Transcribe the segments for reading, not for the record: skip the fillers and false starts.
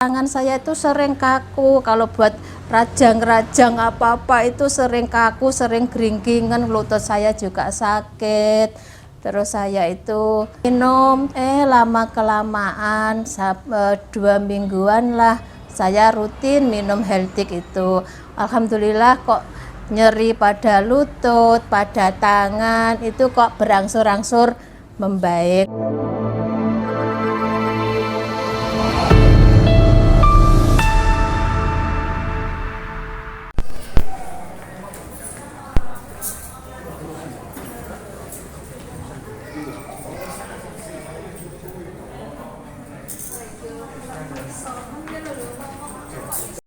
Tangan saya itu sering kaku, kalau buat rajang-rajang apa-apa itu sering kaku, sering geringgingan, lutut saya juga sakit. Terus saya itu minum, lama-kelamaan, 2 mingguan lah, saya rutin minum Healtik itu. Alhamdulillah kok nyeri pada lutut, pada tangan, itu kok berangsur-angsur membaik.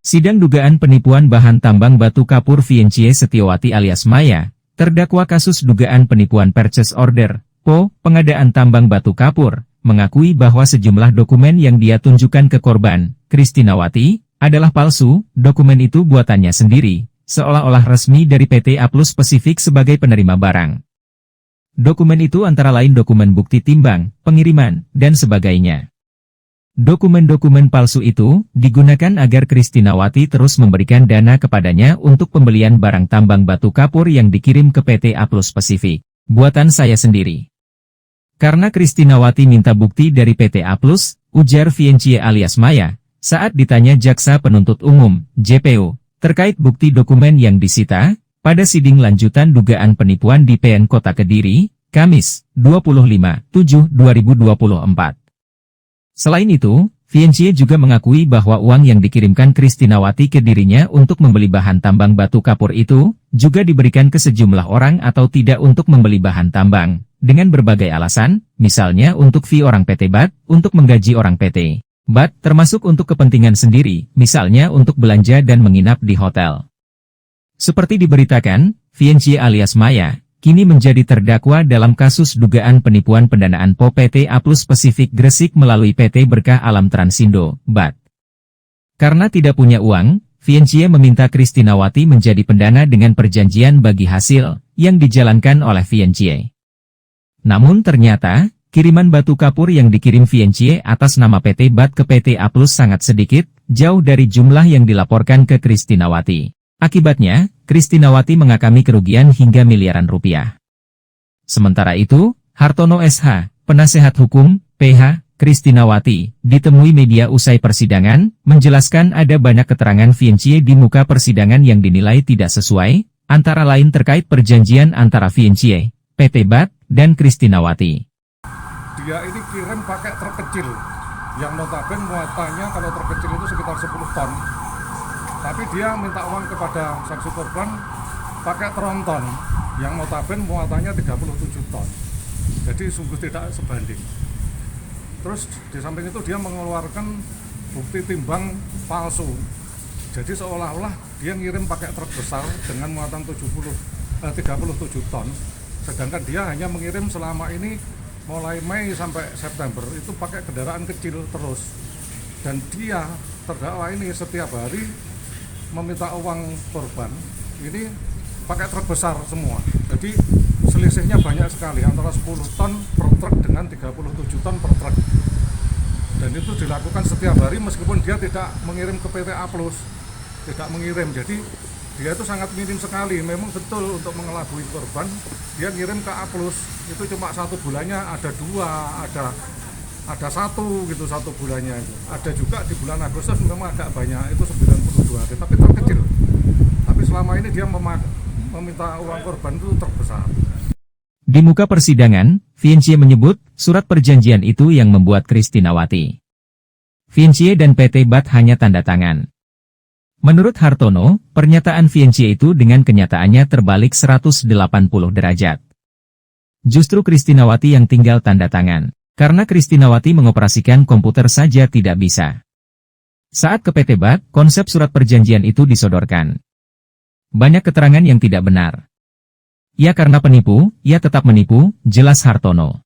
Sidang dugaan penipuan bahan tambang batu kapur Viencie Setiawati alias Maya, terdakwa kasus dugaan penipuan purchase order, PO, pengadaan tambang batu kapur, mengakui bahwa sejumlah dokumen yang dia tunjukkan ke korban, Kristinawati, adalah palsu. Dokumen itu buatannya sendiri, seolah-olah resmi dari PT A Plus Pasifik sebagai penerima barang. Dokumen itu antara lain dokumen bukti timbang, pengiriman, dan sebagainya. Dokumen-dokumen palsu itu digunakan agar Kristinawati terus memberikan dana kepadanya untuk pembelian barang tambang batu kapur yang dikirim ke PT A Plus Pasifik. Buatan saya sendiri. Karena Kristinawati minta bukti dari PT A Plus, ujar Viencie alias Maya, saat ditanya Jaksa Penuntut Umum, JPU, terkait bukti dokumen yang disita, pada sidang lanjutan dugaan penipuan di PN Kota Kediri, Kamis, 25/7/2024. Selain itu, Viencie juga mengakui bahwa uang yang dikirimkan Kristinawati ke dirinya untuk membeli bahan tambang batu kapur itu, juga diberikan ke sejumlah orang atau tidak untuk membeli bahan tambang, dengan berbagai alasan, misalnya untuk fee orang PT BAT, untuk menggaji orang PT BAT, termasuk untuk kepentingan sendiri, misalnya untuk belanja dan menginap di hotel. Seperti diberitakan, Viencie alias Maya kini menjadi terdakwa dalam kasus dugaan penipuan pendanaan PO PT A Plus Pasifik Gresik melalui PT Berkah Alam Transindo, BAT. Karena tidak punya uang, Viencie meminta Kristinawati menjadi pendana dengan perjanjian bagi hasil yang dijalankan oleh Viencie. Namun ternyata, kiriman batu kapur yang dikirim Viencie atas nama PT BAT ke PT A Plus sangat sedikit, jauh dari jumlah yang dilaporkan ke Kristinawati. Akibatnya, Kristinawati mengakami kerugian hingga miliaran rupiah. Sementara itu, Hartono SH, penasehat hukum, PH, Kristinawati, ditemui media usai persidangan, menjelaskan ada banyak keterangan Viencie di muka persidangan yang dinilai tidak sesuai, antara lain terkait perjanjian antara Viencie, PT BAT, dan Kristinawati. Dia ini kirim pakai truk kecil, yang notabene muatannya kalau truk kecil itu sekitar 10 ton. Tapi dia minta uang kepada saksi korban pakai tronton yang notabene muatannya 37 ton. Jadi sungguh tidak sebanding. Terus di samping itu dia mengeluarkan bukti timbang palsu. Jadi seolah-olah dia ngirim pakai truk besar dengan muatan 37 ton. Sedangkan dia hanya mengirim selama ini mulai Mei sampai September itu pakai kendaraan kecil terus. Dan dia terdakwa ini setiap hari meminta uang korban ini pakai truk besar semua. Jadi selisihnya banyak sekali, antara 10 ton per truk dengan 37 ton per truk. Dan itu dilakukan setiap hari meskipun dia tidak mengirim ke PT A Plus, tidak mengirim. Jadi dia itu sangat minim sekali. Memang betul untuk mengelabui korban, dia ngirim ke A Plus itu cuma 1 bulannya ada 2, ada 1 gitu 1 bulannya itu. Ada juga di bulan Agustus memang agak banyak, itu 92 hari, tapi terkecil. Tapi selama ini dia meminta uang korban itu terbesar. Di muka persidangan, Viencie menyebut surat perjanjian itu yang membuat Kristinawati. Viencie dan PT BAT hanya tanda tangan. Menurut Hartono, pernyataan Viencie itu dengan kenyataannya terbalik 180 derajat. Justru Kristinawati yang tinggal tanda tangan. Karena Kristinawati mengoperasikan komputer saja tidak bisa. Saat ke PT BAT, konsep surat perjanjian itu disodorkan. Banyak keterangan yang tidak benar. Ya karena penipu, ya tetap menipu, jelas Hartono.